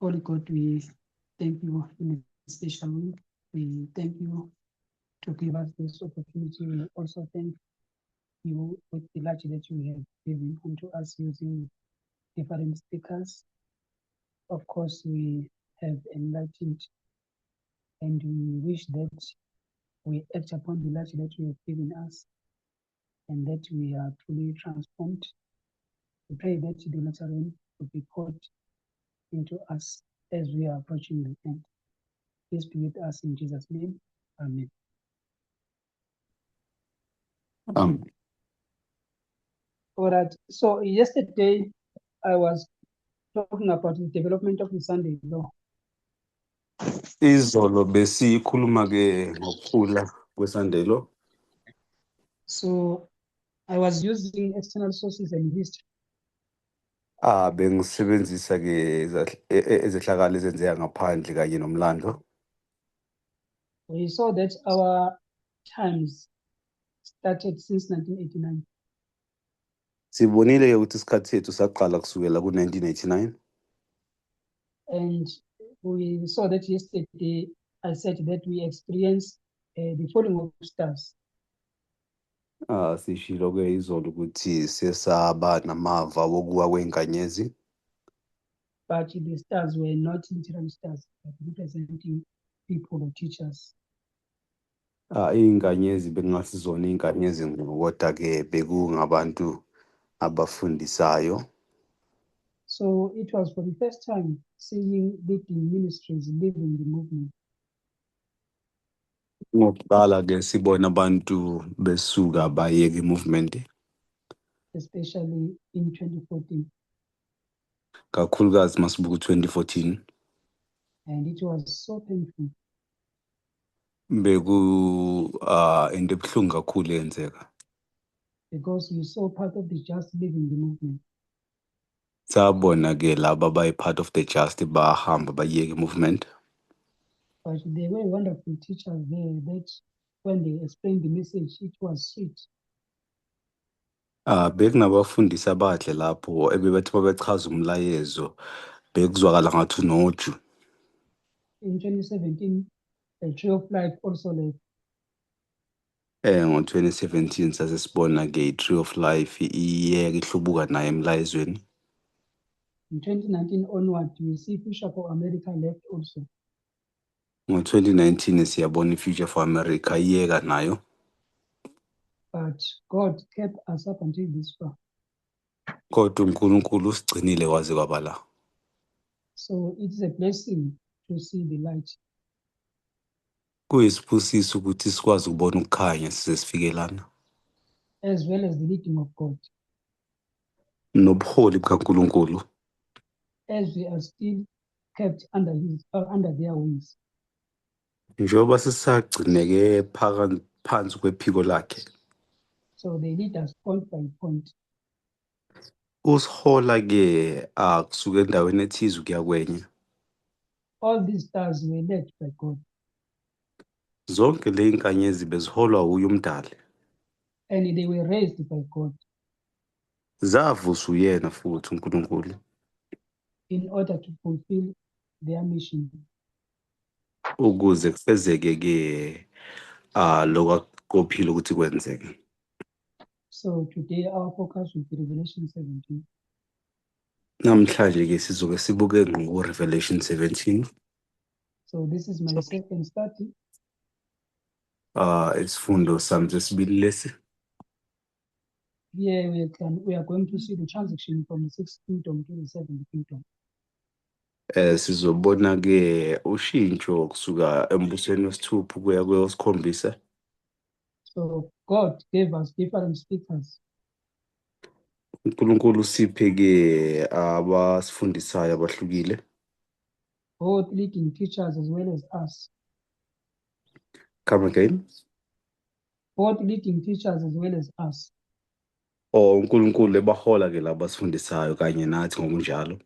Holy God, we thank you in a special way. We thank you to give us this opportunity. We also thank you with the large that you have given unto us using different speakers. Of course, we have enlightened and we wish that we act upon the large that you have given us and that we are truly transformed. We pray that the latter rain will be poured into us as we are approaching the end. Please be with us in Jesus' name. Amen. All right. So yesterday I was talking about the development of the Sunday law. Izolo besikhuluma ke ngokukhula kweSunday Law. So I was using external sources and history. Bengisebenzisa ke ezehlakalo ezenzeka ngaphandle kanye nomlando. We saw that our times started since 1989. Sibonile ke ukuthi isikhathi sethu saqala kusukela ku-1989. And we saw that yesterday I said that we experienced the falling of stars. Sishilo ke izolo ukuthi sesaba namava wokuwa kwenkanyezi. But the stars were not literal stars, but representing people or teachers. Iy'nkanyezi bekungasizona iy'nkanyezi ngqo, kodwa ke bekungabantu abafundisayo. So it was for the first time seeing leading ministries leaving the movement. Ngokuqala ke sibona abantu besuka bayeka i-movement. Especially in 2014. Kakhulukazi masibuka 2014. And it was so painful. Into ebuhlungu kakhulu eyenzeka. Because we saw part of the just leaving the movement. Sabona ke laba part of the just bahamba bayeka i-movement. But there were wonderful teachers there that when they explained the message, it was sweet. Bekunabafundisi abahle lapho ebebathi babechaza umlayezo bekuzwakala ngathi unoju. In 2017, the Tree of Life also left. Ngo-2017 sase sibona ke i-Tree of Life iyeka ihlubuka naye emlayezweni. In 2019 onward, we see Future for America left also. Ngo-2019 siyabona i-Future for America iyeka nayo. But God kept us up until this far. Kodwa uNkulunkulu usigcinile kwaze kwaba la. So it's a blessing to see the light. Kuyisibusiso ukuthi sikwazi ukubona ukukhanya size sifike lana. As well as the leading of God. Nobuholi bukaNkulunkulu. As we are still kept under their wings. Njengoba sisagcineke phansi kwephiko lakhe. So they lead us point by point. Usihola ke kusuka endaweni ethize ukuya kwenye. All these stars were led by God. Zonke le inkanyezi beziholwa uye umdali. And they were raised by God. Zavuswa uyena futhi uNkulunkulu. In order to fulfill their mission. Ukuze kufezeke ke lokwakuqophile ukuthi kwenzeke. So today our focus will be Revelation 17. Namhlanje ke sizoke sibuke ngo-Revelation 17. So this is my second study. Isifundo sami sesibili lesi. Here we are going to see the transition from the sixth kingdom to the seventh kingdom. Sizobona ke ushintsho kusuka embusweni wesithupha kuya kwesikhombisa. So God gave us different speakers. uNkulunkulu siphe ke abasifundisayo abahlukile. Both leading teachers as well as us. Come again. Both leading teachers as well as us. uNkulunkulu ebahola ke laba sifundisayo kanye nathi ngokunjalo.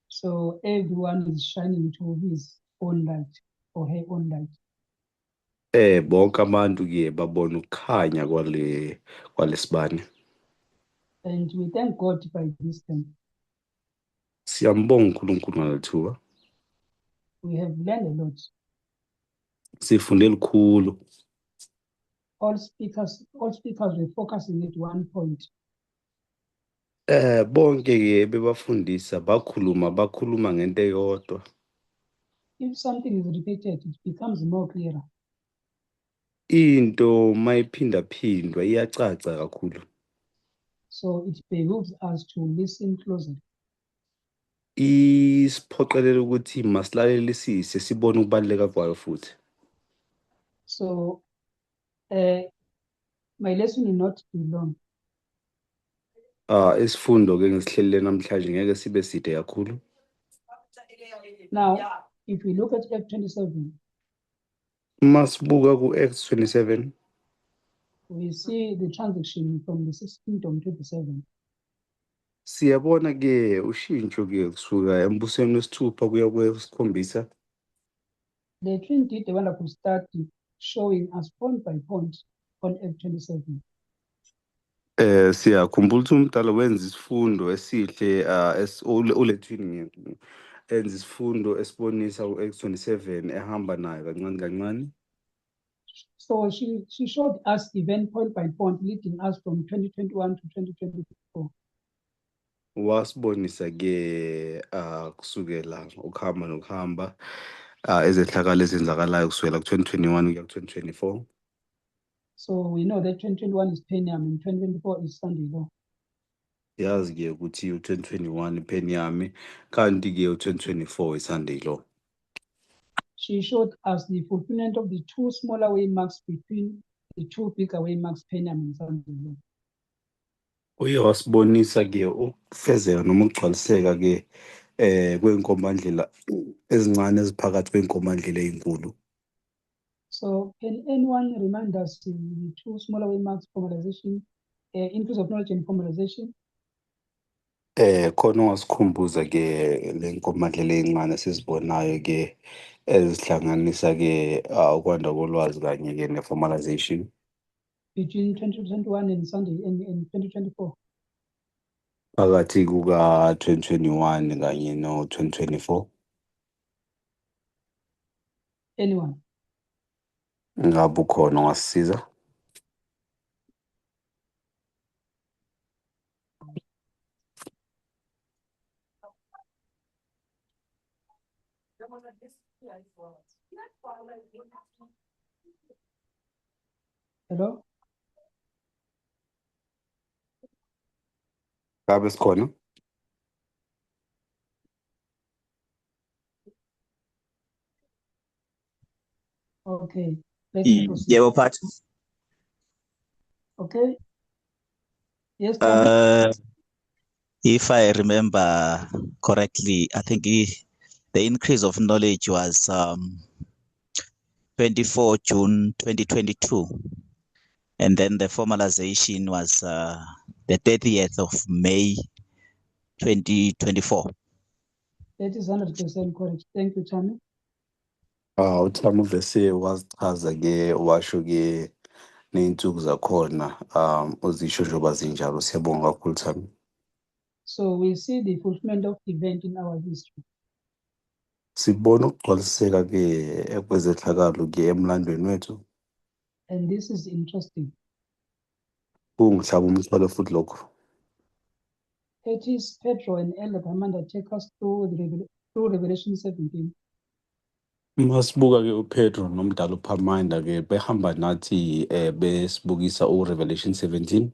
So everyone is shining to his own light or her own light. Bonke abantu ke babona ukukhanya kwalesibane. And we thank God by this time. Siyambonga uNkulunkulu ngalethuba. We have learned a lot. Sifunde lukhulu. All speakers were focusing at one point. Bonke ke bebafundisa bakhuluma ngento eyodwa. If something is repeated, it becomes more clearer. Into mayiphindaphindwa iyacaca kakhulu. So it behooves us to listen closely. Isiphoqelela ukuthi masilalelisise sibone ukubaluleka kwayo futhi. So my lesson will not be long. Isifundo ke ngisihlelile namhlanje ngeke sibe side kakhulu. Now, if we look at Act 27, Masibuka ku-Acts 27, we see the transition from the 6th kingdom to the 7th. siyabona ke ushintsho ke kusuka embusweni wesithupha kuya kwesikhombisa. The twin did a wonderful study showing us point by point on Act 27. Siyakhumbula ukuthi umdala wenza isifundo esihle ulethwini enza isifundo esibonisa u-Acts 27 ehamba nayo kancane kancane. So she showed us event point by point, leading us from 2021 to 2024. Wasibonisa ke kusukela ukuhamba nokuhamba ezehlakalo ezenzakalayo kusukela ku-2021 kuya ku-2024. So we know that 2021 is Peniam and 2024 is Sunday Law. Yazi ke ukuthi u-2021 Peniam kanti ke u-2024 iSunday Law. She showed us the fulfillment of the two smaller waymarks between the two bigger waymarks, Peniam and Sunday Law. Uye wasibonisa ke ukufezeka noma ukugcwaliseka ke kwey'nkombandlela ezincane eziphakathi kwey'nkombandlela ey'nkulu. So can anyone remind us the two smaller waymarks, formalization, increase of knowledge and formalization? Khona ongasikhumbuza ke le nkombandlela ey'ncane esizibonayo ke ezihlanganisa ke ukwanda kolwazi kanye ke ne-formalization. Between 2021 and Sunday and 2024? Phakathi kuka-2021 kanye no-2024. Anyone? Ngabe ukhona ongasisiza? Hello? Ngabe sikhona? Okay, let me proceed. Yebo Phathi. Okay. Yes, Tommy? If I remember correctly, I think the increase of knowledge was 24 June 2022. And then the formalization was the 30th of May 2024. That is 100% correct. Thank you, Tommy. UThami uvese wazichaza ke washo ke ney'nsuku zakhona uzisho njengoba zinjalo. Siyabonga kakhulu Thami. So we see the fulfillment of event in our history. Sibona ukugcwaliseka ke kwezehlakalo ke emlandweni wethu. And this is interesting. Kungihlaba umthwalo futhi lokho. It is Pedro and Elder Amanda take us through through Revelation 17. Masibuka ke uPedro nomdala uPhamanda ke behamba nathi besibukisa uRevelation 17.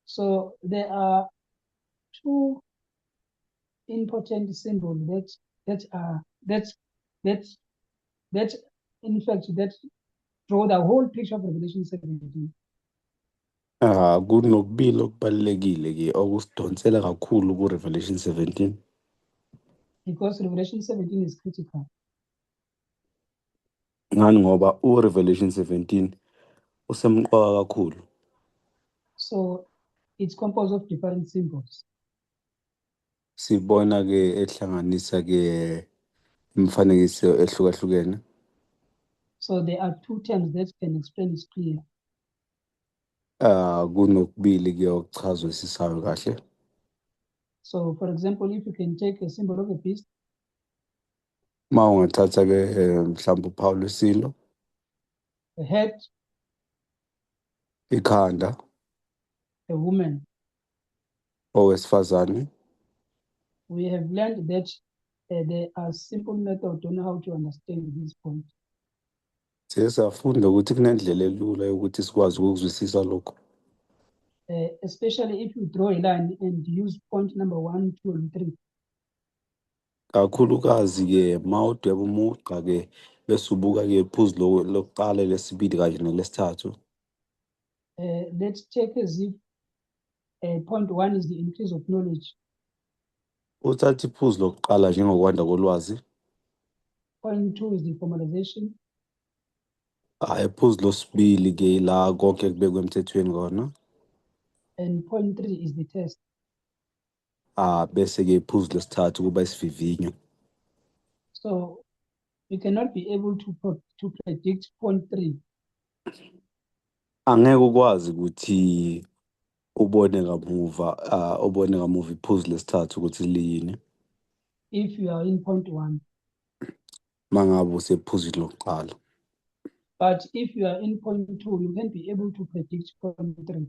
So there are two important symbols that in fact that draw the whole picture of Revelation 17. Kunokubili okubalulekile ke okusidonsela kakhulu ku-Revelation 17. Because Revelation 17 is critical. Ngani ngoba uRevelation 17 usemqoka kakhulu. So it's composed of different symbols. Sibona ke ehlanganisa ke imifanekiso ehlukahlukene. So there are two terms that can explain it clear. Kunokubili ke okuchazwisisayo kahle. So, for example, if you can take a symbol of a beast, Uma ungathatha ke mhlawumbe uphawu lwesilo, a head, ikhanda, a woman, owesifazane, we have learned that there are simple methods on how to understand this point. siye safunda ukuthi kunendlela elula yokuthi sikwazi ukuzwisisa lokho. Especially if you draw a line and use point number 1, 2, and 3. Kakhulukazi ke uma udweba umugqa ke bese ubuka ke iphuzu lokuqala, lesibili kanye nelesithathu. Let's check as if point 1 is the increase of knowledge. Uthatha iphuzu lokuqala njengokwanda kolwazi. Point 2 is the formalization. Iphuzu losibili ke la konke kubekwe emthethweni kona. And point 3 is the test. Bese ke iphuzu lesithathu kuba isivivinyo. So you cannot be able to predict point 3. Angeke ukwazi ukuthi ubone kamuva iphuzu lesithathu ukuthi liyini If you are in point 1. mangabe usephuzwini lokuqala. But if you are in point 2, you can be able to predict point 3.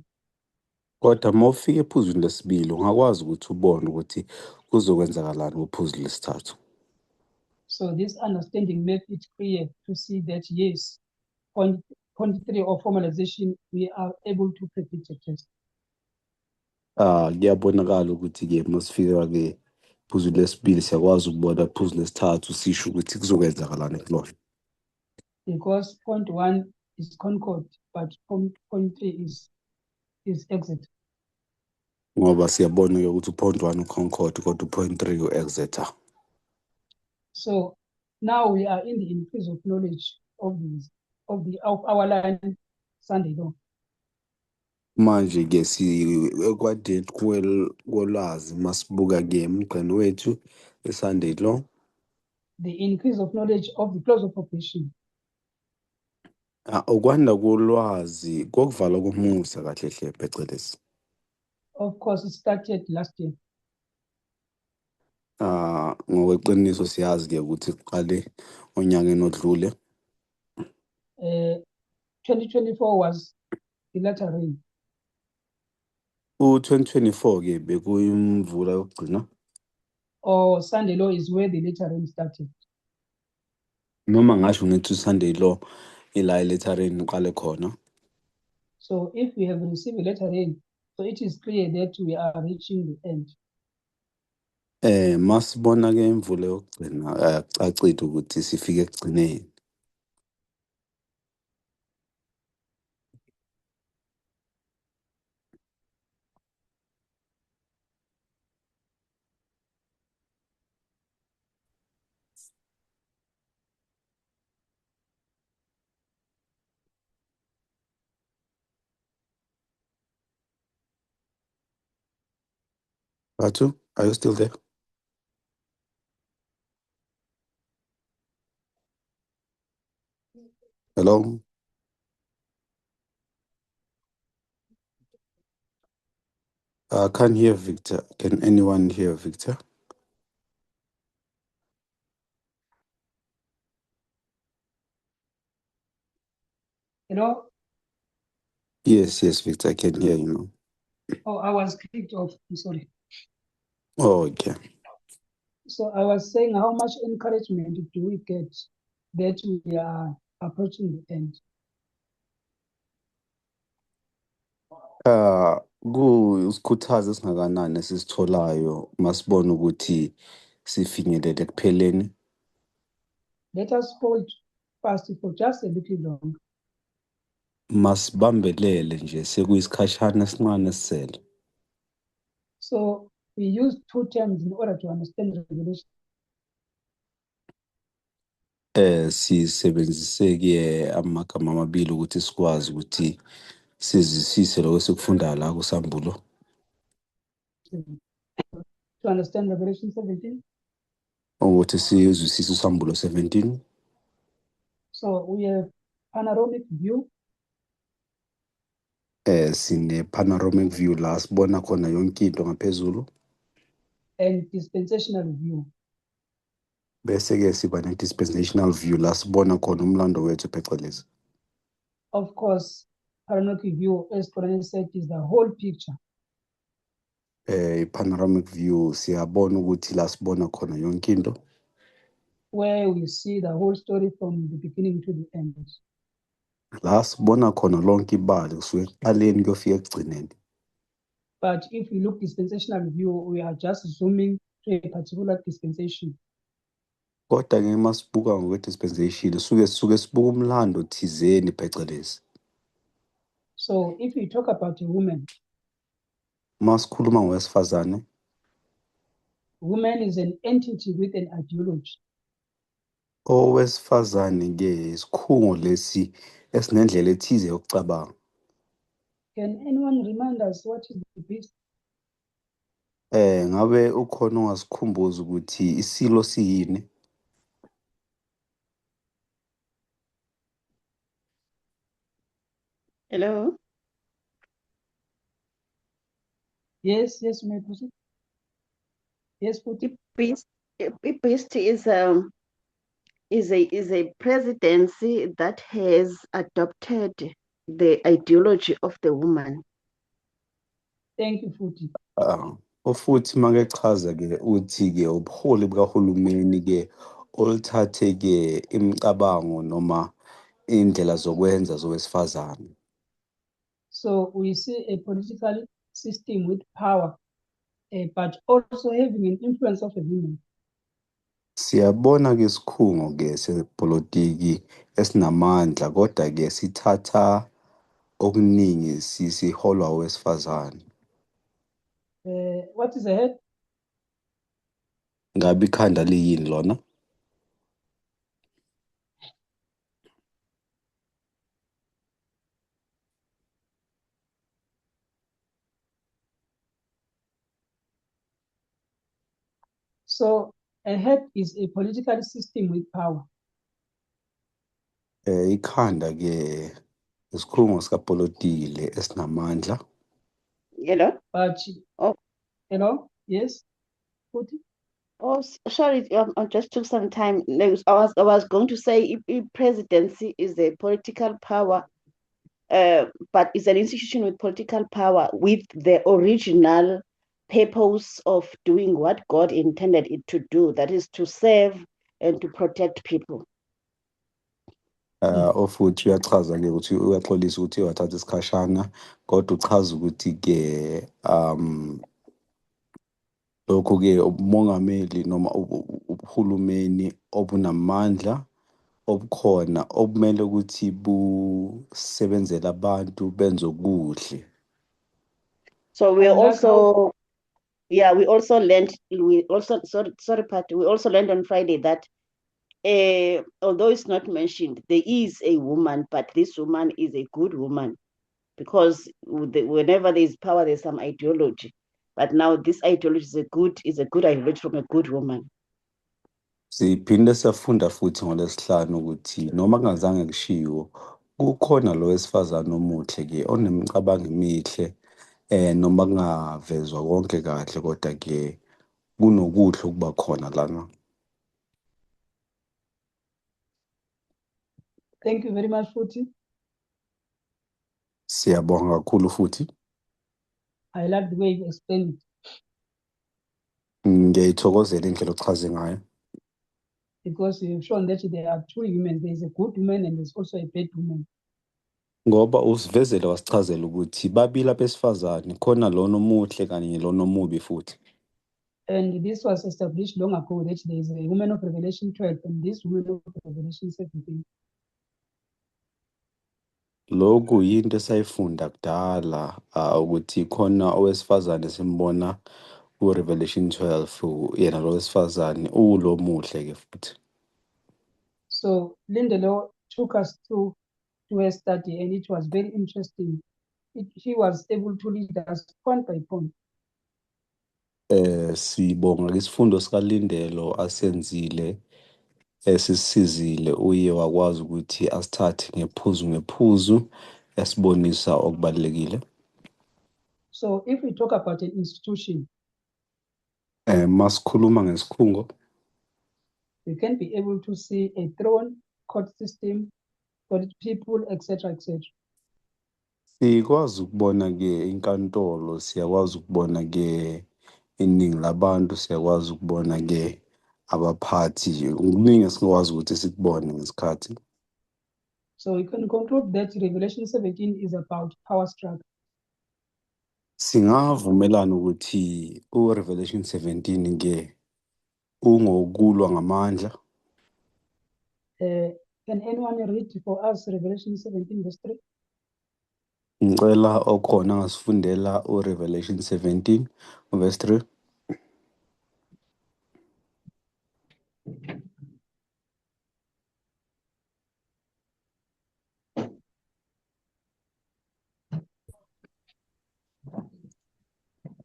Kodwa uma ufika ephuzwini lesibili ungakwazi ukuthi ubone ukuthi kuzokwenzakalani kuphuzu lesithathu. So this understanding makes it clear to see that yes, point 3 or formalization, we are able to predict a test. Kuyabonakala ukuthi ke masifika ke phuzwini lesibili siyakwazi ukubona iphuzu lesithathu sisho ukuthi kuzokwenzakalani kulona. Because point 1 is concord, but point 3 is exit. Ngoba siyabona ke ukuthi point 1 uconcord kodwa point 3 u-exeter. So now we are in the increase of knowledge of our line Sunday law. Manje ke ekwadeni kolwazi masibuka ke emgqeni wethu eSunday law. The increase of knowledge of the close of operation. Ukwanda kolwazi kokuvalwa komusa kahle hle phecelezi. Of course, it started last year. Ngokweqiniso siyazi ke ukuthi kuqale onyakeni odlule. 2024 was the latter rain. 2024 ke bekuyimvula yokugcina. Or Sunday law is where the latter rain started. Noma ngasho ngithi Sunday law ila latter rain uqale khona. So if we have received a latter rain, so it is clear that we are reaching the end. Masibona ke imvula yokugcina akucacile ukuthi sifike ekugcineni. Batu, are you still there? Hello? I can't hear Victor. Can anyone hear Victor? Hello? Yes, Victor, I can hear you now. Oh, I was kicked off. I'm sorry. Oh, okay. So I was saying, how much encouragement do we get that we are approaching the end? Kusikhuthaza esingakanani esisitholayo masibona ukuthi sifinyelele ekupheleni. Let us hold fast for just a little longer. Masibambelele nje sekuyisikhashana esincane esisele. So we use two terms in order to understand Revelation. Sisebenzise ke amagama amabili ukuthi sikwazi ukuthi sizisise lokho sikufundayo la kusambulo. To understand Revelation 17. Ukuthi sizwisise usambulo 17. So we have panoramic view. sine panoramic view la sibona khona yonke into ngaphezulu, and dispensational view. bese-ke siba ne-dispensational view la sibona khona umlando wethu phecelezi. Of course, panoramic view, as Coronel said, is the whole picture. I-panoramic view siyabona ukuthi la sibona khona yonke into, where we see the whole story from the beginning to the end. la sibona khona lonke ibali kusuka ekuqaleni kuyofika ekugcineni. But if we look dispensational view, we are just zooming to a particular dispensation. Kodwa-ke masibuka ngokwe-dispensation suke sibuka umlando thizeni phecelezi. So if we talk about a woman, Masikhuluma ngowesifazane, woman is an entity with an ideology. owesifazane-ke isikhungo lesi esinendlela ethize yokucabanga. Can anyone remind us what is the beast? Ngabe ukhona ongasikhumbuza ukuthi isilo siyini? Hello. Yes, yes, may I proceed? Yes, Puti. Beast is a presidency that has adopted the ideology of the woman. Thank you, Futi. Futhi makechaza-ke uthi-ke ubuholi bukahulumeni-ke oluthathe-ke imicabango noma indlela zokwenza zowesifazane. So we see a political system with power, but also having an influence of a woman. Siyabona-ke isikhungo-ke sepolitiki esinamandla kodwa-ke sithatha okuningi siholwa owesifazane. What is the head? Ngabe ikhanda liyini lona? So a head is a political system with power. Ikhanda-ke isikhungo sikapolitiki esinamandla. Hello. But hello, yes, Puti. Oh, sorry, I just took some time. I was going to say if presidency is a political power, but it's an institution with political power with the original purpose of doing what God intended it to do, that is to serve and to protect people. Futhi uyachaza-ke ukuthi uyaxolisa ukuthi wathatha isikhashana kodwa uchaza ukuthi-ke lokhu-ke ubumongameli noma ubuhulumeni obunamandla obukhona obumele ukuthi busebenzele abantu benze okuhle. So we also learned we also learned on Friday that although it's not mentioned, there is a woman, but this woman is a good woman, because whenever there is power, there's some ideology. But now this ideology is a good ideology from a good woman. Siphinde safunda futhi ngoLwesihlanu ukuthi noma kungazange kushiwo kukhona lo wesifazane omuhle-ke onemicabango emihle noma kungavezwa konke kahle kodwa-ke kunokuhle ukuba khona lana. Thank you very much, Futi. Siyabonga kakhulu futhi. I like the way you explained it. Ngiyayithokozela indlela ochaze ngayo. Because you've shown that there are two women. There's a good woman and there's also a bad woman. Ngoba usivezele wasichazela ukuthi babili abesifazane khona lona omuhle kanye lona omubi futhi. And this was established long ago that there is a woman of Revelation 12 and this woman of Revelation 17. Lokhu yinto esayifunda kudala ukuthi khona owesifazane simbona ku-Revelation 12 yena lo wesifazane ulo muhle-ke futhi. So Lindelo took us to a study and it was very interesting. She was able to lead us point by point. Sibonga isifundo sikaLindelo asenzile esisizile uye wakwazi ukuthi asithathe ngephuzu ngephuzu esibonisa okubalekile. So if we talk about an institution, Masikhuluma ngesikhungo, we can be able to see a throne, court system, audit people, etc., etc. sikwazi ukubona ke inkantolo, siyakwazi ukubona ke iningi labantu, siyakwazi ukubona ke abaphathi, ukuningi esingakwazi ukuthi sikubone ngesikhathi. So we can conclude that Revelation 17 is about power struggle. Singavumelana ukuthi uRevelation 17 ke ungokulwa ngamandla. Can anyone read for us Revelation 17 verse 3? Ngicela okhona ngasifundela uRevelation 17 verse 3.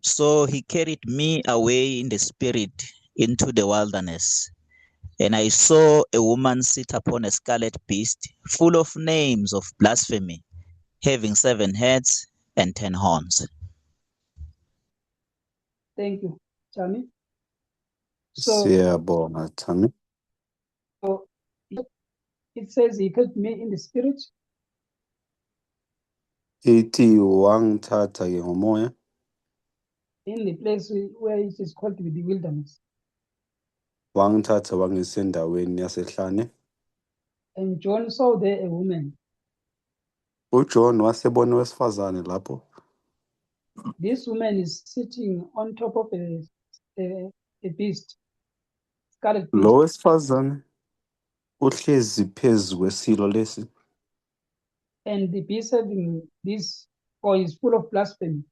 So he carried me away in the spirit into the wilderness, and I saw a woman sit upon a scarlet beast, full of names of blasphemy, having 7 heads and 10 horns. Thank you, Chami. So Siyabonga Thami. it says he carried me in the spirit. Ithi wangithatha ke ngomoya In the place where it is called the wilderness. wangithatha wangisa endaweni yasehlane. And John saw there a woman. UJohn wasebona wesifazane lapho. This woman is sitting on top of a beast, scarlet beast. Lo wesifazane uhlezi phezu kwesilo lesi. And the beast having this, or is full of blasphemy.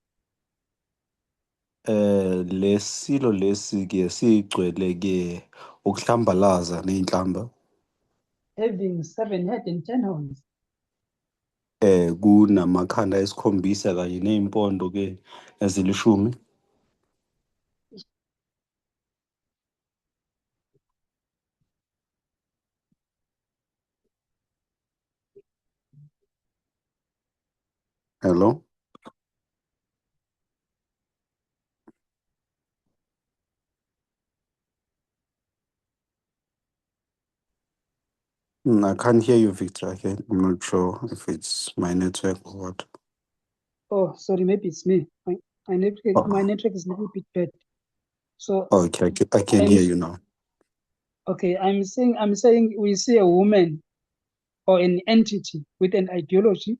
Lesilo lesi ke sigcwele ke ukuhlambalaza nezinhlamba. Having 7 heads and 10 horns. Kunamakhanda esikhombisa kanye nezimpondo ke ezilishumi. Hello? I can't hear you, Victor. I'm not sure if it's my network or what. Oh, sorry, maybe it's me. My network is a little bit bad. So Okay, I can hear you now. okay, I'm saying we see a woman or an entity with an ideology.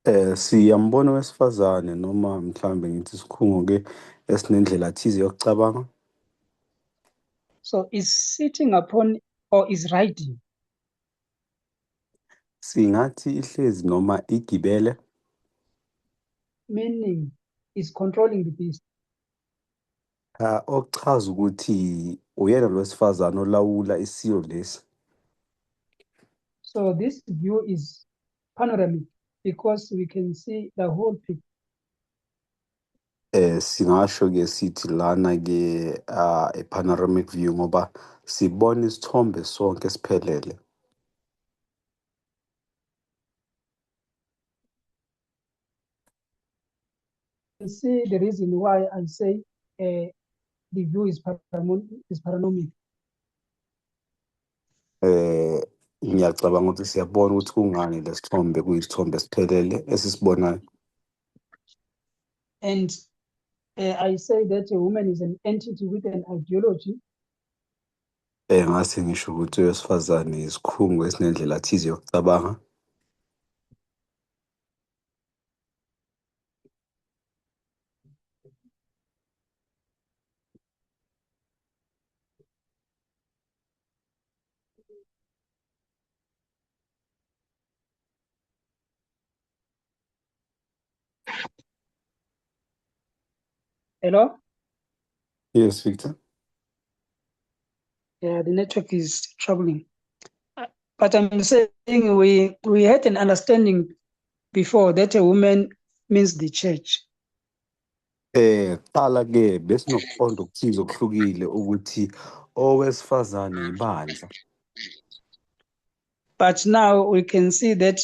Siyambona wesifazane noma mhlambe ngithi isikhungo ke esinendlela thize yokucabanga. So is sitting upon or is riding. Singathi ihlezi noma igibele. Meaning is controlling the beast. Okuchaza ukuthi uyena lo wesifazane olawula isiyo lesi. So this view is panoramic because we can see the whole picture. Singasho ke sithi lana ke a panoramic view ngoba sibona isithombe sonke siphelele. You see the reason why I say the view is panoramic. Ngiyacabanga ukuthi siyabona ukuthi kungani lesithombe kuyisithombe siphelele esisibonayo. And I say that a woman is an entity with an ideology. Ngase ngisho ukuthi owesifazane isikhungo esinendlela thize yokucabanga. Hello? Yes, Victor. Yeah, the network is troubling. But I'm saying we had an understanding before that a woman means the church. Kuqala ke besinokuqonda okuthize okuhlukile ukuthi owesifazane ibandla. But now we can see that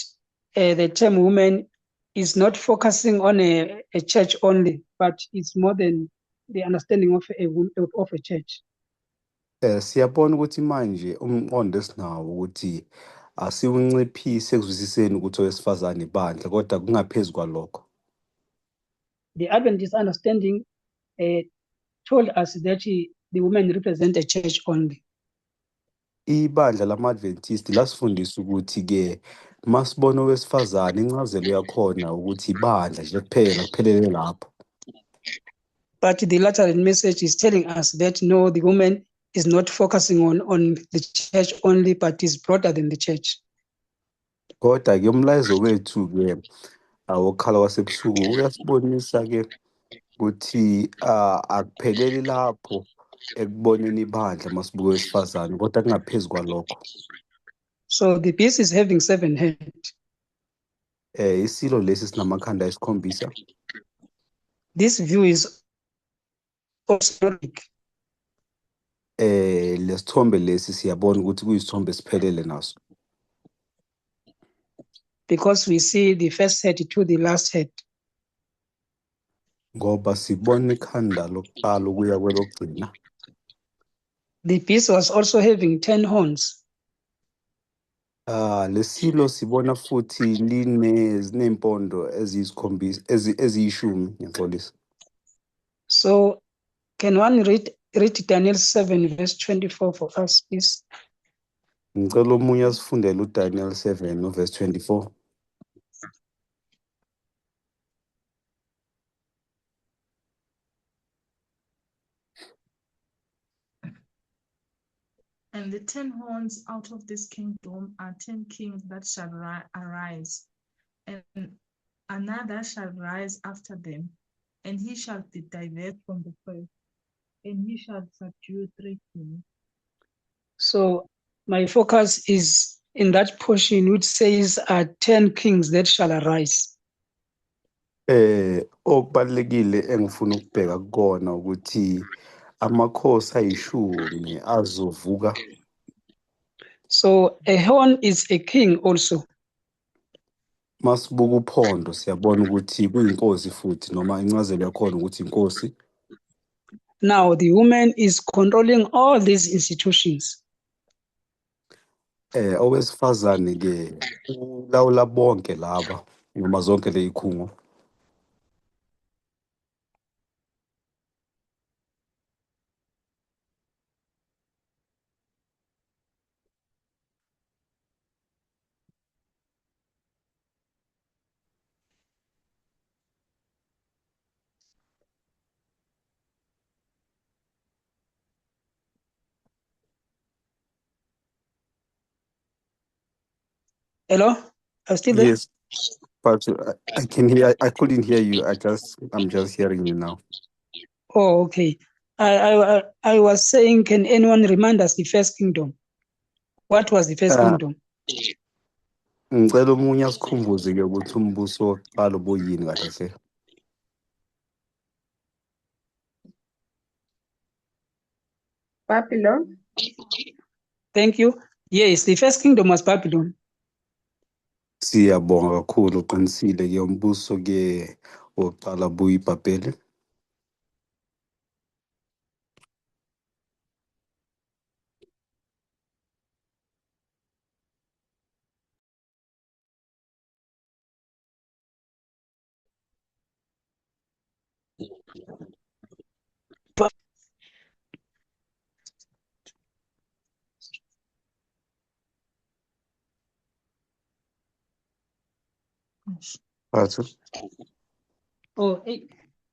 the term woman is not focusing on a church only, but it's more than the understanding of of a church. Siyabona ukuthi manje umqondo esinawo ukuthi asiwunciphise ekuzwisiseni ukuthi owesifazane ibandla kodwa kungaphezu kwalokho. The Adventist understanding told us that the women represent a church only. Ibandla lama-Adventist lasifundisa ukuthi-ke masibona owesifazane incazelo yakhona ukuthi ibandla nje kuphela kuphelele lapho. But the Lateran message is telling us that no, the woman is not focusing on the church only, but is broader than the church. Kodwa-ke umlayezo wethu-ke wokukhala kwasebusuku uyasibonisa-ke ukuthi akupheleli lapho ekuboneni ibandla masibuka owesifazane kodwa kungaphezu kwalokho. So the beast is having 7 heads. Isilo lesi sinamakhanda ayisikhombisa. This view is also Lesithombe lesi siyabona ukuthi kuyisithombe siphelele naso. because we see the first head to the last head. Ngoba sibona ikhanda lokuqala ukuya kwelokugcina. The beast was also having 10 horns. Lesilo sibona futhi linempondo eziyisikhombisa eziyishumi ngenxolisa. So can one read Daniel 7 verse 24 for us, please? Ngicela omunye asifundele uDaniel 7 no verse 24. And the 10 horns out of this kingdom are 10 kings that shall arise, and another shall rise after them, and he shall be diverse from the first, and he shall subdue 3 kings. So my focus is in that portion which says 10 kings that shall arise. Okubalekile engifuna ukubheka kukona ukuthi amakhosi ayishumi azovuka. So a horn is a king also. Masibuka uphondo siyabona ukuthi kuyinkosi futhi noma incazelo yakhona ukuthi inkosi. Now the woman is controlling all these institutions. Owesifazane-ke ulawula bonke laba noma zonke leyikhungo. Hello? Are you still there? Yes, but I can hear. I couldn't hear you. I'm just hearing you now. Oh, okay. I was saying, can anyone remind us the first kingdom? What was the first kingdom? Ngicela omunye asikhumbuze-ke ukuthi umbuso wokuqala ubuyini kahle hle. Babylon. Thank you. Yes, the first kingdom was Babylon. Siyabonga kakhulu uqinisile-ke umbuso-ke wokuqala buyiBhabheli. Phathu? Oh, hey.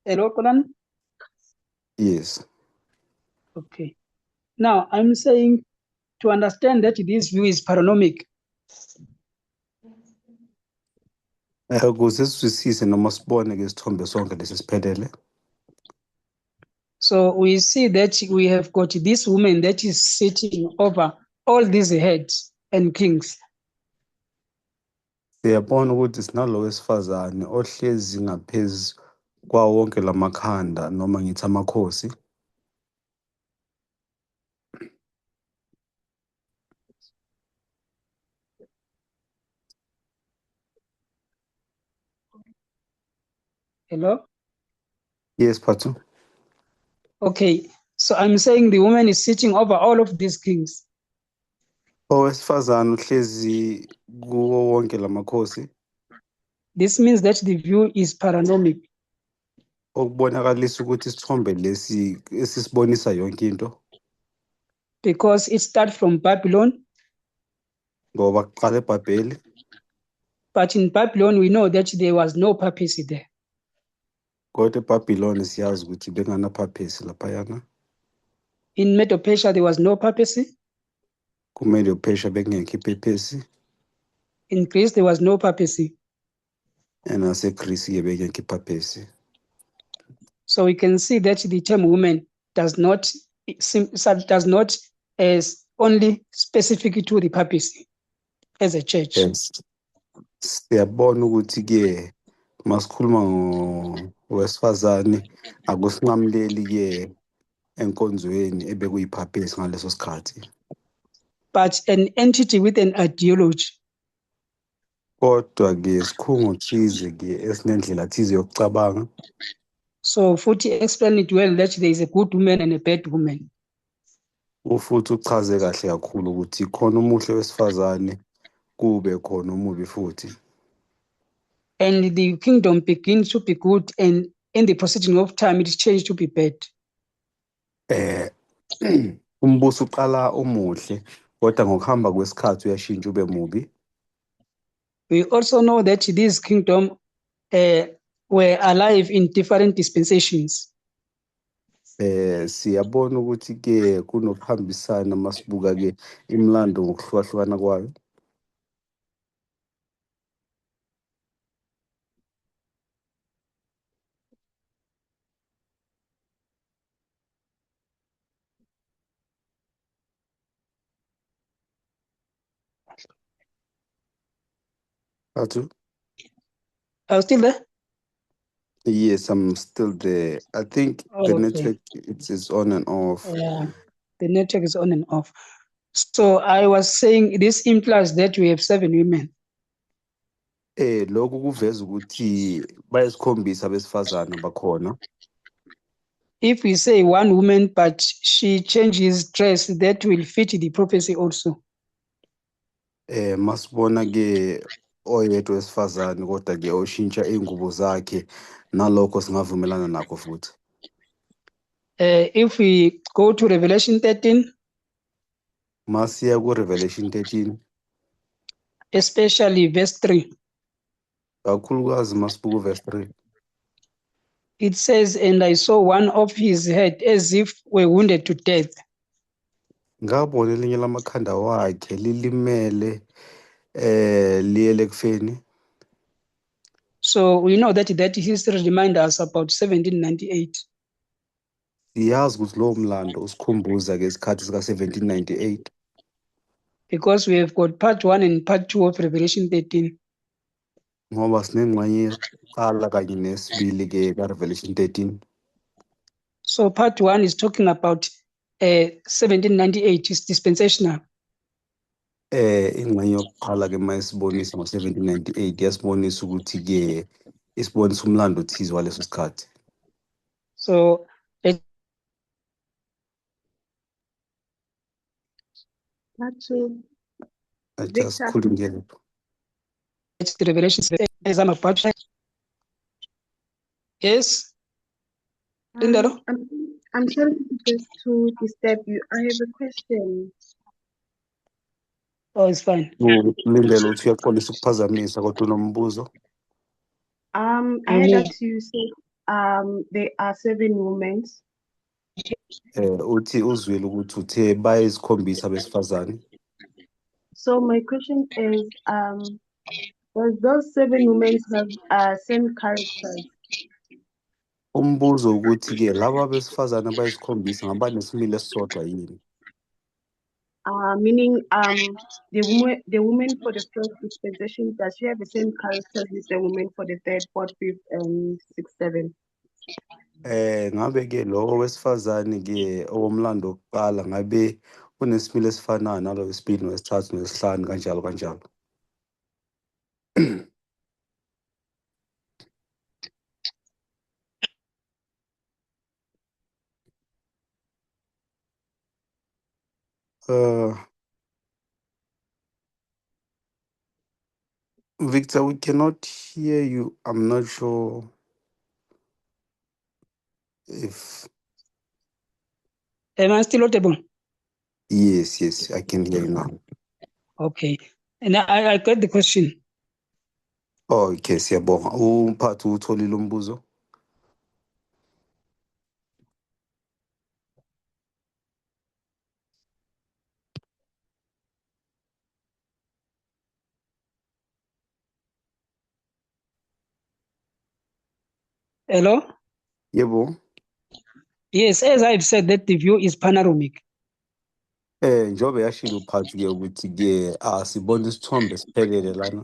Hello, Kolan? Yes. Okay. Now I'm saying to understand that this view is paranomic. Ukuze sizwisise noma sibone-ke isithombe sonke lesi siphelele. So we see that we have got this woman that is sitting over all these heads and kings. Siyabona ukuthi sinalo wesifazane ohlezi ngaphezu kwawo wonke lamakhanda noma ngithi amakhosi. Hello? Yes, Patu. Okay, so I'm saying the woman is sitting over all of these kings. Owesifazane uhlezi kuwo wonke lamakhosi, This means that the view is paranomic okubonakalisa ukuthi isithombe lesi esisibonisa yonke into, because it starts from Babylon, ngoba kuqala eBhabheli, but in Babylon we know that there was no papacy there. kodwa eBhabhiloni siyazi ukuthi benganaphaphesi laphayana. In Medo-Persia there was no papacy. Kumedo-Persia bekungekho iphephesi, In Greece there was no papacy. naseGreece-ke bekungekho iphaphesi. So we can see that the term woman does not as only specific to the papacy as a church. Yes. Siyabona ukuthi-ke masikhuluma ngowesifazane akusinqamleli-ke enkonzweni ebekuyiphaphesi ngaleso sikhathi, But an entity with an ideology. kodwa-ke sikhungo thize-ke esinendlela thize yokucabanga. So futhi explain it well that there is a good woman and a bad woman. Ufuthi uchaze kahle kakhulu ukuthi khona umuhle wesifazane kube khona omubi futhi. And the kingdom begins to be good, and in the proceeding of time it changed to be bad. Umbuso uqala umuhle kodwa ngokuhamba kwesikhathi uyashintsha ube mubi. We also know that these kingdom were alive in different dispensations. Siyabona ukuthi-ke kunokuhambisana masibuka-ke imlando ngokuhlukahlukana kwayo. Patu? Are you still there? Yes, I'm still there. I think the Okay. network it is on and off. Yeah, the network is on and off. So I was saying this implies that we have 7 women. Lokhu kuveza ukuthi bayisikhombisa abesifazane bakhona. If we say one woman, but she changes dress, that will fit the prophecy also. Masibona-ke oyedwa wesifazane kodwa-ke oshintsha iy'ngubo zakhe, nalokho singavumelana nakho futhi. If we go to Revelation 13, Masiya ku-Revelation 13, especially verse 3, kakhulukazi masibuka verse 3. it says, "And I saw one of his head as if were wounded to death." Ngabona elinye lamakhanda wakhe lilimele liyele ekufeni. So we know that history reminds us about 1798. Siyazi ukuthi lowo mlando usikhumbuza-ke isikhathi sika-1798, Because we have got part 1 and part 2 of Revelation 13. ngoba sinengxenye yokuqala kanye nesibili-ke ka-Revelation 13. So part 1 is talking about 1798 is dispensational. Ingxenye yokuqala-ke mayisibonisa ngo-1798 yasibonisa ukuthi-ke isibonisa umlando thize waleso sikhathi. So Patu, I just Victor. couldn't get it. it's the Revelation as I'm about. Yes, Lindelo? I'm sorry just to disturb you. I have a question. Oh, it's fine. Lindela uthi uyaxolisa ukuphazamisa kodwa unombuzo. I heard Amen. that you said there are 7 women. Uthi uzwile ukuthi uthe bayisikhombisa abesifazane. So my question is, does those 7 women have same characters? Umbuzo ukuthi-ke laba abesifazane bayisikhombisa ngaba nesimilo esisodwa yini? Meaning the woman for the first dispensation, does she have the same characters with the woman for the 3rd, 4th, 5th, and 6th, 7th? Ngabe-ke lo wesifazane-ke owomlando wokuqala ngabe unesimilo esifanayo nalo wesibili nowesithathu nowesihlanu kanjalo kanjalo. Victor, we cannot hear you. I'm not sure if. Am I still audible? Yes, I can hear you now. Okay. And I got the question. Oh, okay, siyabonga. Umphathi utholile umbuzo? Hello? Yebo. Yes, as I've said, that the view is panoramic. Njengoba yashilo uphathi-ke ukuthi-ke asibone isithombe siphelele lana.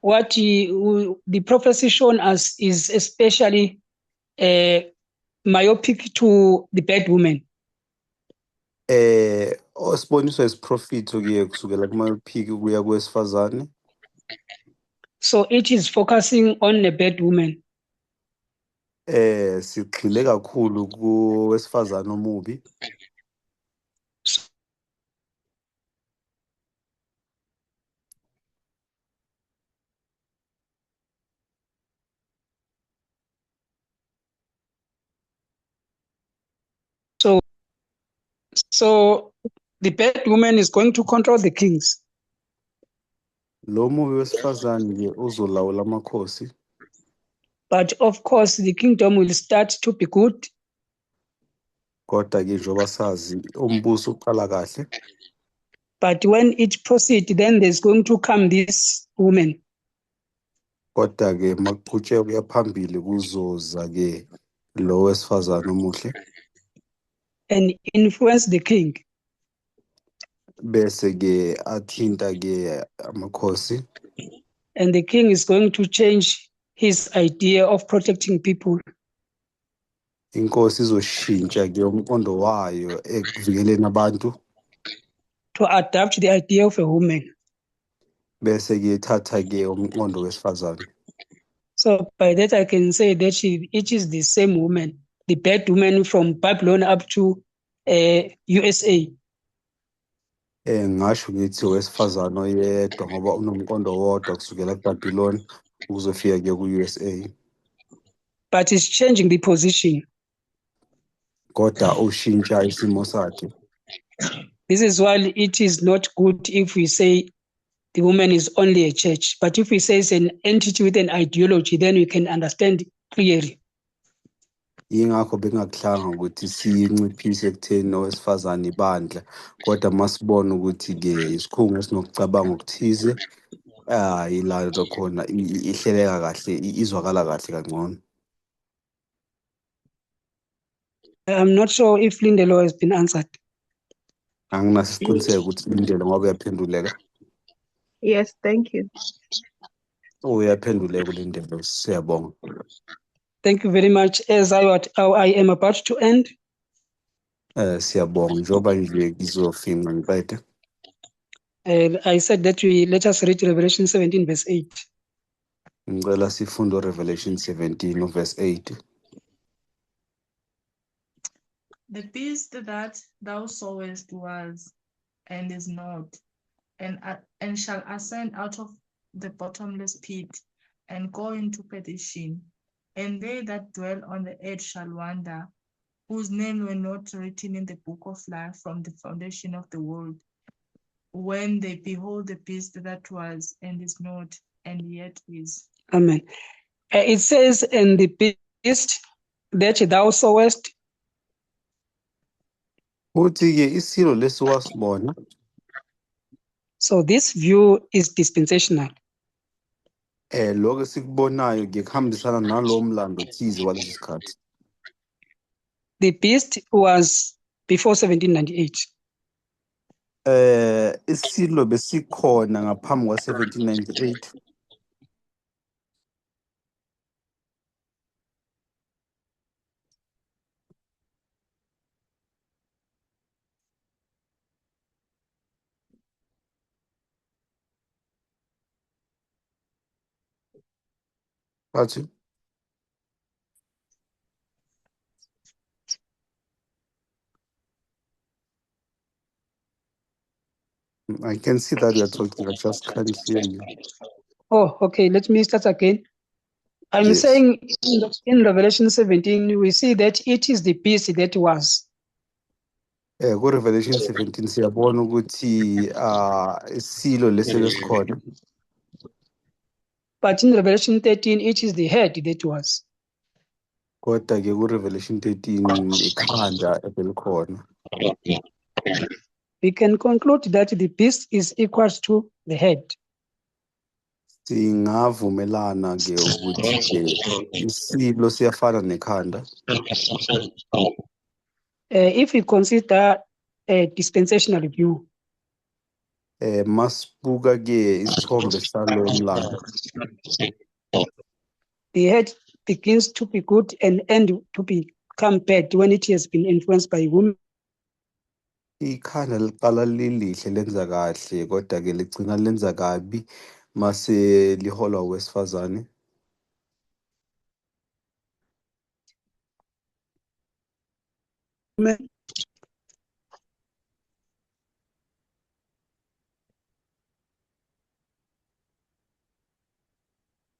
What the prophecy shown us is especially myopic to the bad woman. Osiboniswa isiprofitho-ke kusukela kumaphiki kuya kwesifazane. So it is focusing on the bad woman. Sigxile kakhulu kowesifazane omubi. So the bad woman is going to control the kings. Lo mubi wesifazane-ke uzolawula amakhosi. But of course, the kingdom will start to be good. Kodwa-ke njengoba sazi umbuso uqala kahle. But when it proceeds, then there's going to come this woman. Kodwa-ke makuqhutshekwa kuya phambili kuzoza-ke lo wesifazane omuhle. And influence the king. Bese-ke athinta-ke amakhosi. And the king is going to change his idea of protecting people. Inkosi izoshintsha-ke umqondo wayo ekuvikeleni abantu. To adapt the idea of a woman. Bese-ke ithatha-ke umqondo wesifazane. So by that I can say that it is the same woman, the bad woman from Babylon up to USA. Ngasho ngithi owesifazane oyedwa ngoba unomqondo wodwa kusukela eBabylon ukuzofika-ke ku-USA. But it's changing the position. Kodwa ushintsha isimo sakhe. This is why it is not good if we say the woman is only a church. But if we say it's an entity with an ideology, then we can understand clearly. Yingakho bengakuhlanga ukuthi siyinciphise ekutheni owesifazane ibandla, kodwa masibona ukuthi-ke isikhungo esinokucabanga okuthize, yilalo khona ihleleka kahle, izwakala kahle kangcono. I'm not sure if Lindelo has been answered. Anginaso isiqiniseko ukuthi Lindelo ngoba uyaphenduleka. Yes, thank you. Uyaphenduleka uLindelo, siyabonga. Thank you very much. As I am about to end. Siyabonga njengoba nje ngizofika ngiqede. I said that let us read Revelation 17 verse 8. Ngicela sifunde Revelation 17 verse 8. The beast that thou sawest was and is not, and shall ascend out of the bottomless pit and go into perdition. And they that dwell on the earth shall wonder, whose name were not written in the book of life from the foundation of the world, when they behold the beast that was and is not and yet is. Amen. It says, and the beast that thou sawest. Uthi-ke isilo lesi wasibona. So this view is dispensational. Lokho esikubonayo-ke kuhambisana nalowo mlando thize walesi sikhathi. The beast was before 1798. Isilo besikhona ngaphambi kwa-1798. Bathi I can see that you are talking, I just can't hear you. Oh, okay, let me start again. I'm Yes. saying in Revelation 17, we see that it is the beast that was. Ku-Revelation 17 siyabona ukuthi isilo lesebesikhona, But in Revelation 13, it is the head that was. kodwa-ke ku-Revelation 13 ikhanda ebelikhona. We can conclude that the beast is equal to the head. Singavumelana-ke ukuthi-ke isilo siyafana nekhanda. If we consider a dispensational view, Masibuka-ke isithombe salo mlando, the head begins to be good and end to become bad when it has been influenced by women. ikhanda liqala lilihle lenza kahle, kodwa-ke ligcina lenza kabi mase liholwa owesifazane.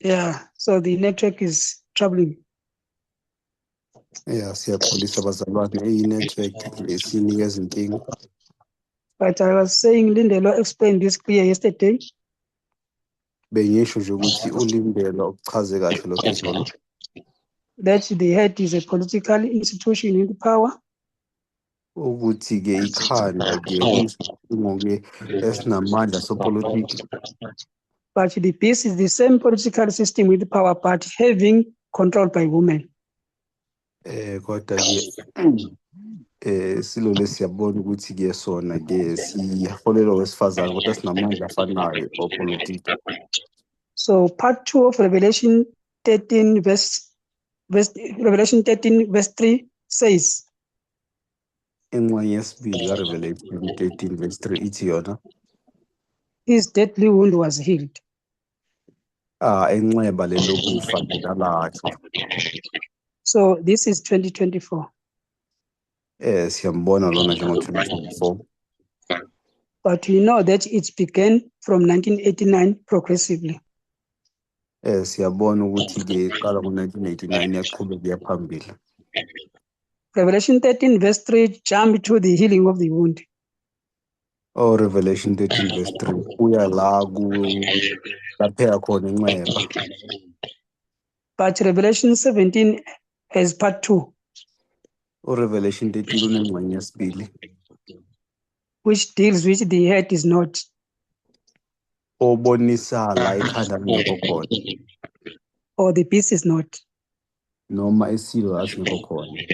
Yeah, so the network is troubling. Siyaxolisa bazalwane, iyi-network isinikeza inkinga. But I was saying Lindelo explained this clear yesterday. Bengisho nje ukuthi uLindelo ukuchaze kahle lokho izolo, That the head is a political institution in power, ukuthi-ke ikhanda-ke kuyisikhungo-ke esinamandla sopolitiki, but the beast is the same political system with power, but having controlled by women. kodwa-ke silo lesi siyabona ukuthi-ke sona-ke siholelwa owesifazane kodwa sinamandla afanayo opolitiki. So part 2 of Revelation 13 Revelation 13 verse 3 says, Ingxenye yesibili ka-Revelation 13 verse 3 ithi yona, his deadly wound was healed. enxeba lelokufa likalatshwa. So this is 2024. Siyambona lona njengo-2024. But we know that it began from 1989 progressively. Siyabona ukuthi-ke qala ngo-1989 yaqhubeka kuya phambili. Revelation 13 verse 3 jump to the healing of the wound. Revelation 13 verse 3 kuya la lapheka khona inxeba. But Revelation 17 has part 2, Revelation 13 unengxenye yesibili which deals with the head is not. obonisa la ikhanda lingekho khona Or the beast is not. noma isilo la singekho khona.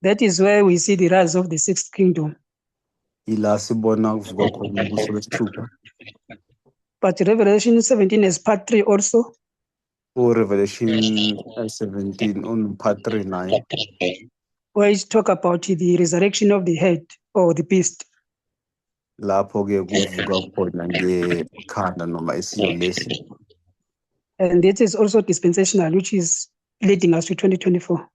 That is where we see the rise of the sixth kingdom. Ila sibona kuvuka khona umbuso wesithupha. But Revelation 17 has part 3 also, Revelation 17 on part 3 naye where it talk about the resurrection of the head or the beast. lapho-ke kuvuka khona ngekhanda noma isilo lesi. And it is also dispensational, which is leading us to 2024.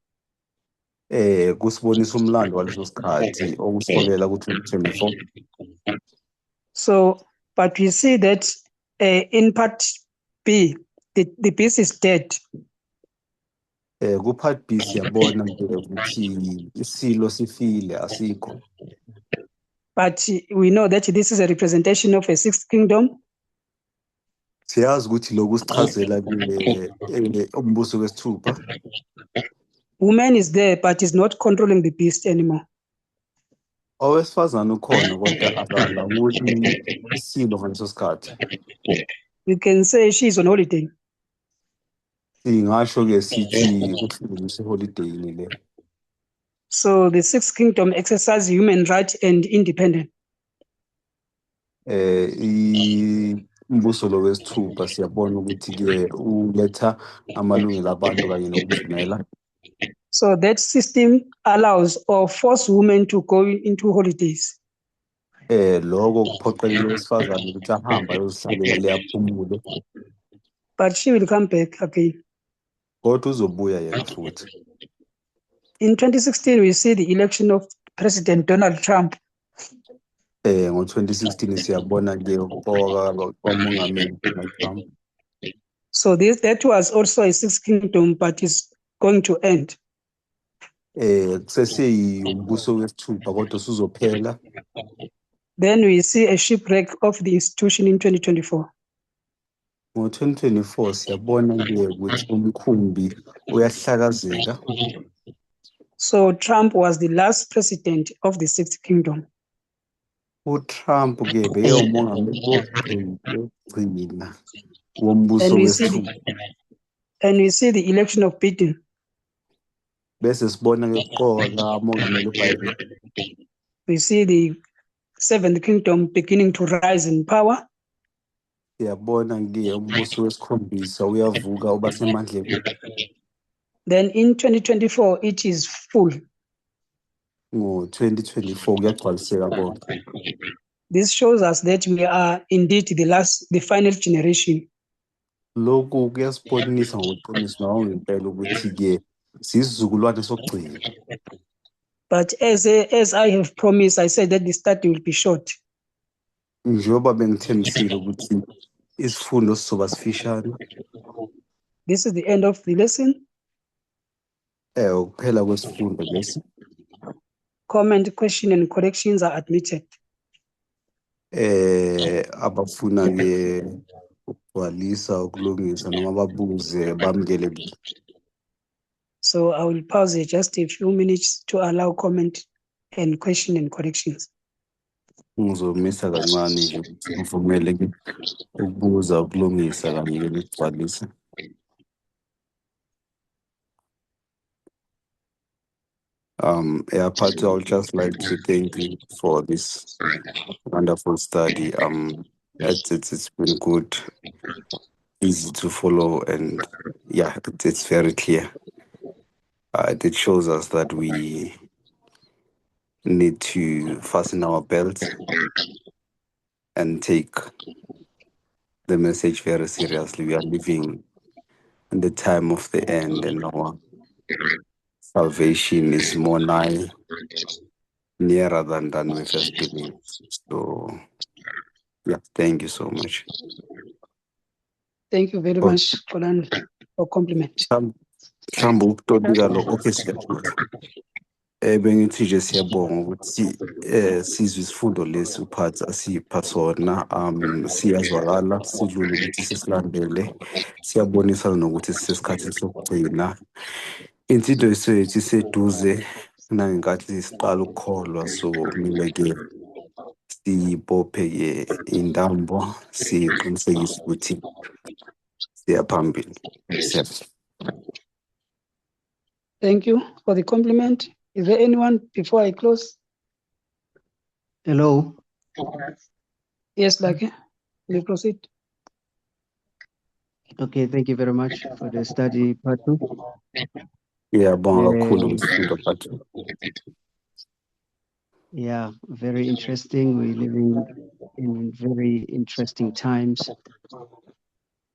Kusibonisa umlando waleso sikhathi okusiholela ku-2024. So, but we see that in part B, the beast is dead. Ku-part B siyabona nje ukuthi isilo sifile asikho. But we know that this is a representation of a sixth kingdom. Siyazi ukuthi lokhu sichazela umbuso wesithupha. Woman is there, but is not controlling the beast anymore. Owesifazane ukhona kodwa akalawuli isilo ngaleso sikhathi. We can say she is on holiday. Singasho-ke sithi kuhlukaniswa eholideyini le. So the sixth kingdom exercises human right and independent. Umbuso lo wesithupha siyabona ukuthi-ke uletha amalungelo abantu kanye nokuzimela. So that system allows or force women to go into holidays. Lokho kuphoqelela owesifazane ukuthi ahambe ayozihlalela leyaphumule. But she will come back again. Kodwa uzobuya yena futhi. In 2016, we see the election of President Donald Trump. Ngo-2016 siyabona ke ukuqoka kwamongameli Donald Trump. So that was also a sixth kingdom, but it's going to end. Kuseseyumbuso wesithupha kodwa usuzophela. Then we see a shipwreck of the institution in 2024. Ngo-2024 siyabona ke ukuthi umkhumbi uyahlakazeka. So Trump was the last president of the sixth kingdom. UTrump ke beyewumongameli wokugcina wombuso wesithupha. And we see the election of Biden. Bese sibona ke ukuqoka kamongameli uBiden. We see the seventh kingdom beginning to rise in power. Siyabona ke umbuso wesikhombisa uyavuka uba semandleni. Then in 2024, it is full. Ngo-2024 kuyagcwaliseka konke. This shows us that we are indeed the final generation. Lokhu kuyasibonisa ngokuqinisa ngempela ukuthi ke sisizukulwane sokugcina. But as I have promised, I said that the study will be short. Njengoba bengithembisile ukuthi isifundo sizoba sifishane. This is the end of the lesson. Ukuphela kwesifundo lesi. Comment, question, and corrections are admitted. Abafuna ke ukugcwalisa ukulungisa noma babuze bamukele. So I will pause just a few minutes to allow comment and question and corrections. Ngizomisa kancane nje ukuthi ngivumele ke ukubuza ukulungisa kanye nokugcwalisa. Pat, I would just like to thank you for this wonderful study. It's been good, easy to follow, and yeah, it's very clear. It shows us that we need to fasten our belts and take the message very seriously. We are living in the time of the end, and our salvation is more nearer than we first believed. So, yeah, thank you so much. Thank you very much, Kolan, for compliment. Mhlawumbe ukutolika lo okay siyabonga. Bengithi nje siyabonga ukuthi sizwe isifundo lesi uphathi asipha sona siyazwakala sidlule ukuthi sisilandele siyabonisa nokuthi sisesikhathini sokugcina insizwe yethu iseduze nangenkathi siqala ukukholwa so kumele ke sibophe ke intambo siqinisekise ukuthi siyaphambili. Thank you for the compliment. Is there anyone before I close? Hello. Yes, Lucky. You proceed. Okay, thank you very much for the study, Patu. Yeah, kakhulu isifundo Patu. Yeah, very interesting. We're living in very interesting times.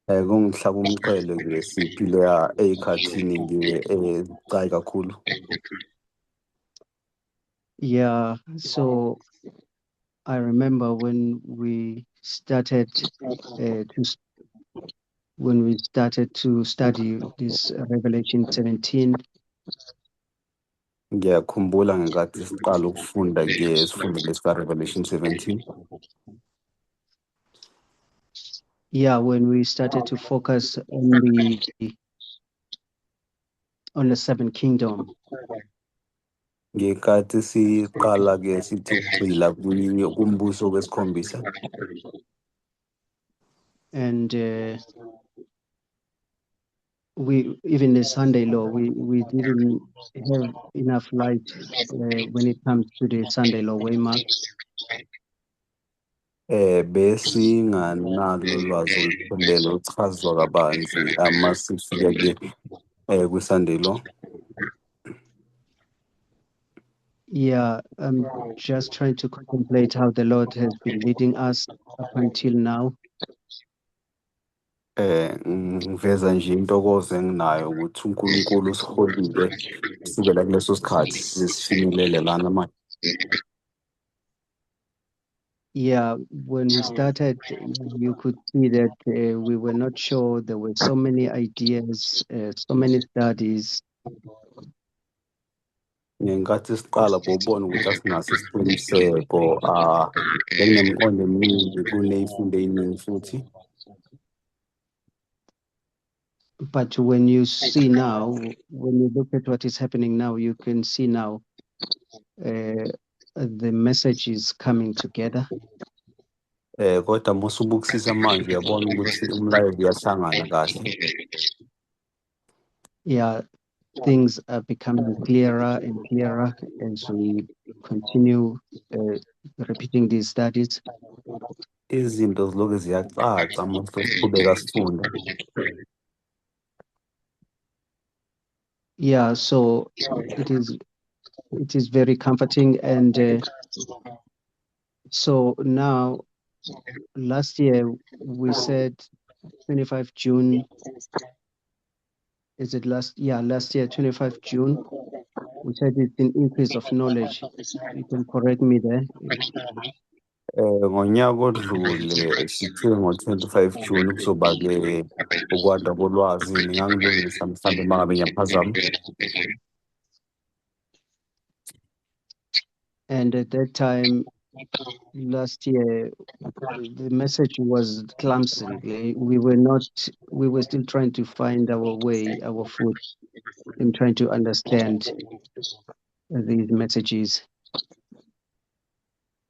Kungihlaba umqhele ke siphile eyikhathini nje ecayi kakhulu. Yeah, so I remember when we started to study this Revelation 17. Ngiyakhumbula ngenkathi siqala ukufunda ke isifundo lesika Revelation 17. Yeah, when we started to focus on the seventh kingdom. Ngekathi siqala ke sithi ukugxila kumbuso wesikhombisa. And we even the Sunday law, we didn't have enough light when it comes to the Sunday law waymark. Besinganalo ulwazi oluphelele oluchazwa kabanzi sifika ke kwiSunday law. Yeah, I'm just trying to contemplate how the Lord has been leading us up until now. Ngiveza nje intokozo enginayo ukuthi uNkulunkulu usiholile kusukela kuleso sikhathi sifinyelele lana manje. Yeah, when we started, you could see that we were not sure. There were so many ideas, so many studies. Ngenkathi siqala bobona ukuthi asinaso isiqiniseko bekunemiqondo eminingi kuney'fundo ey'ningi futhi. But when you see now, when you look at what is happening now, you can see now the message is coming together. Kodwa musubukisisa manje uyabona ukuthi umlayezo uyahlangana kahle. Yeah, things are becoming clearer and clearer as we continue repeating these studies. Izinto zilokhu ziyacaca mase siqhubeka sifunda. Yeah, so it is very comforting, and so now last year we said 25 June. Is it last year 25 June? We said it's an increase of knowledge. You can correct me there. Ngonyaka odlule sithe ngo-25 June kuzoba-ke ukwanda kolwazi, ngangilungisa mhlawumbe uma ngabe ngiyaphazama. And at that time, last year, the message was clumsy. We were still trying to find our way, our foot, in trying to understand these messages.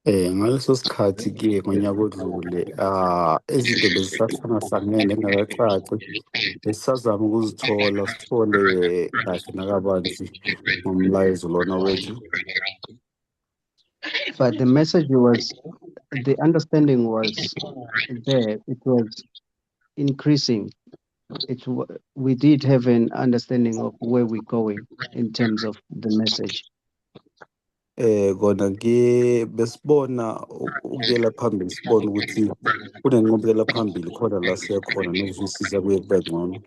Ngaleso sikhathi-ke ngonyaka odlule izinto bezisahlangahlangene engakacaci, besisazama ukuzithola sithole kahle nakabanzi ngomlayezo lona wethu. But the message was, the understanding was there. It was increasing. We did have an understanding of where we're going in terms of the message. Kona-ke besibona ukuyela phambili, sibona ukuthi kunenqubekela phambili khona la siya khona nokuzwisisa kuye kube ngcono.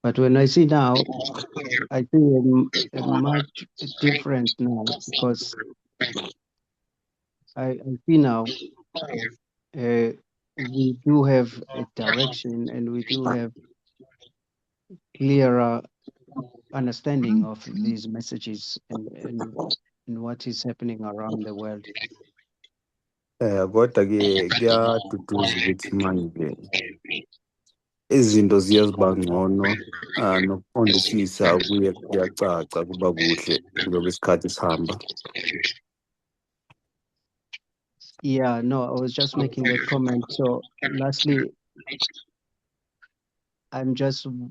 But when I see now, I see a much difference now, because I see now we do have a direction, and we do have clearer understanding of these messages and what is happening around the world. Kodwa-ke kuyaduduza ukuthi manje izinto ziyaziba ngcono, nokuqondisisa kuyacaca kuba kuhle njengoba isikhathi sihamba. Yeah, no, I was just making that comment. So lastly,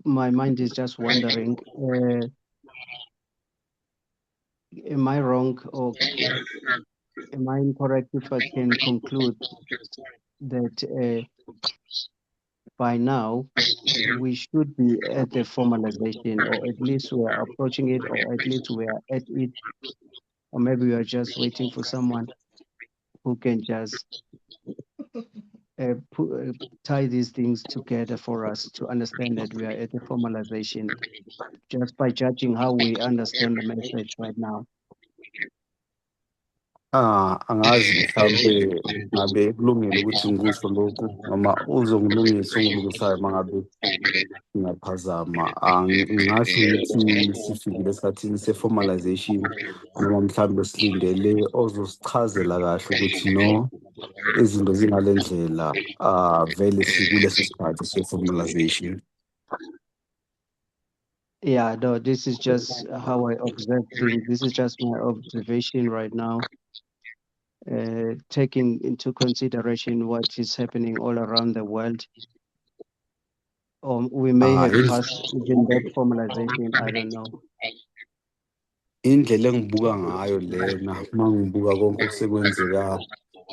my mind is just wondering, am I wrong, or am I incorrect if I can conclude that by now we should be at the formalization, or at least we are approaching it, or at least we are at it, or maybe we are just waiting for someone who can just tie these things together for us to understand that we are at the formalization, just by judging how we understand the message right now. Angazi mhlawumbe ngabe kulungile ukuthi ngikusho lokhu noma uzongilungisa ongilungisayo uma ngabe ngiyaphazama. Ngingasho ukuthi sifikile esikhathini se-formalization, noma mhlawumbe silindele ozosichazela kahle ukuthi no, izinto zingale ndlela vele sikulesi sikhathi se-formalization. Yeah, no, this is just how I observe things. This is just my observation right now, taking into consideration what is happening all around the world. Or we may have passed even that formalization, I don't know. Indlela engibuka ngayo lena, uma ngibuka konke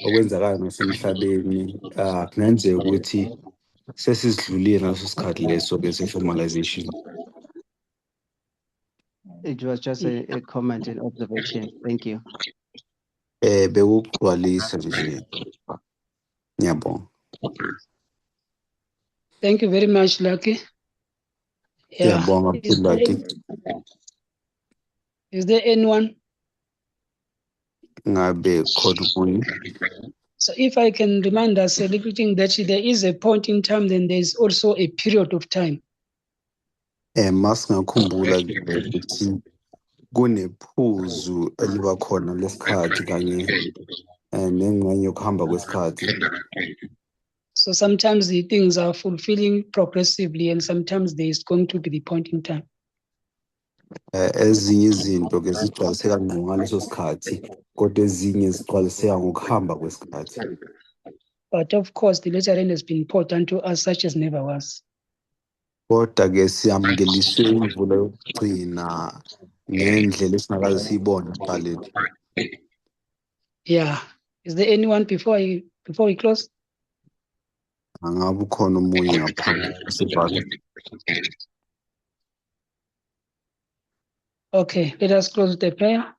okwenzekayo nasemhlabeni, kungenzeka ukuthi sesisidlulile ngaleso sikhathi leso se-formalization. It was just a comment and observation. Thank you. Bekugcwalisa nje. Ngiyabonga. Thank you very much, Lucky. Ngiyabonga Lucky. Is there anyone? ngabe khona kuni. So if I can remind us a little thing that there is a point in time, then there is also a period of time. Masingakhumbula ukuthi kunephuzu eliba khona lesikhathi kanye nengxenye yokuhamba kwesikhathi. So sometimes the things are fulfilling progressively, and sometimes there is going to be the point in time. Ezinye izinto ke zigcwaliseka ngqo ngaleso sikhathi kodwa ezinye zigcwaliseka ngokuhamba kwesikhathi. But of course, the latter end has been important to us, such as never was. Kodwa ke siyamukeliswe imvula yokugcina ngendlela esingakaze siyibone ekuqaleni. Yeah. Is there anyone before we close? Angabe ukhona omunye ngaphambi sivala. Okay, let us close with the prayer.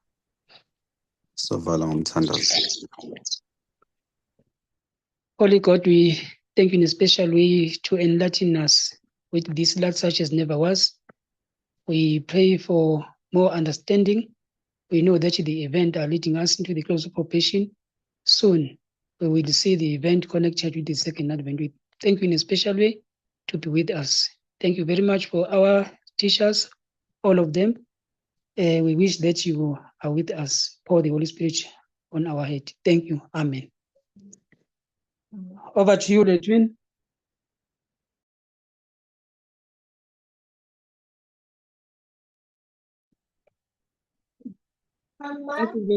Sovala ngomthandazo. Holy God, we thank you in a special way to enlighten us with this light such as never was. We pray for more understanding. We know that the event are leading us into the close of probation. Soon we will see the event connected with the second advent. We thank you in a special way to be with us. Thank you very much for our teachers, all of them. We wish that you are with us. Pour the Holy Spirit on our head. Thank you. Amen. Over to you, Redwin. Thank you very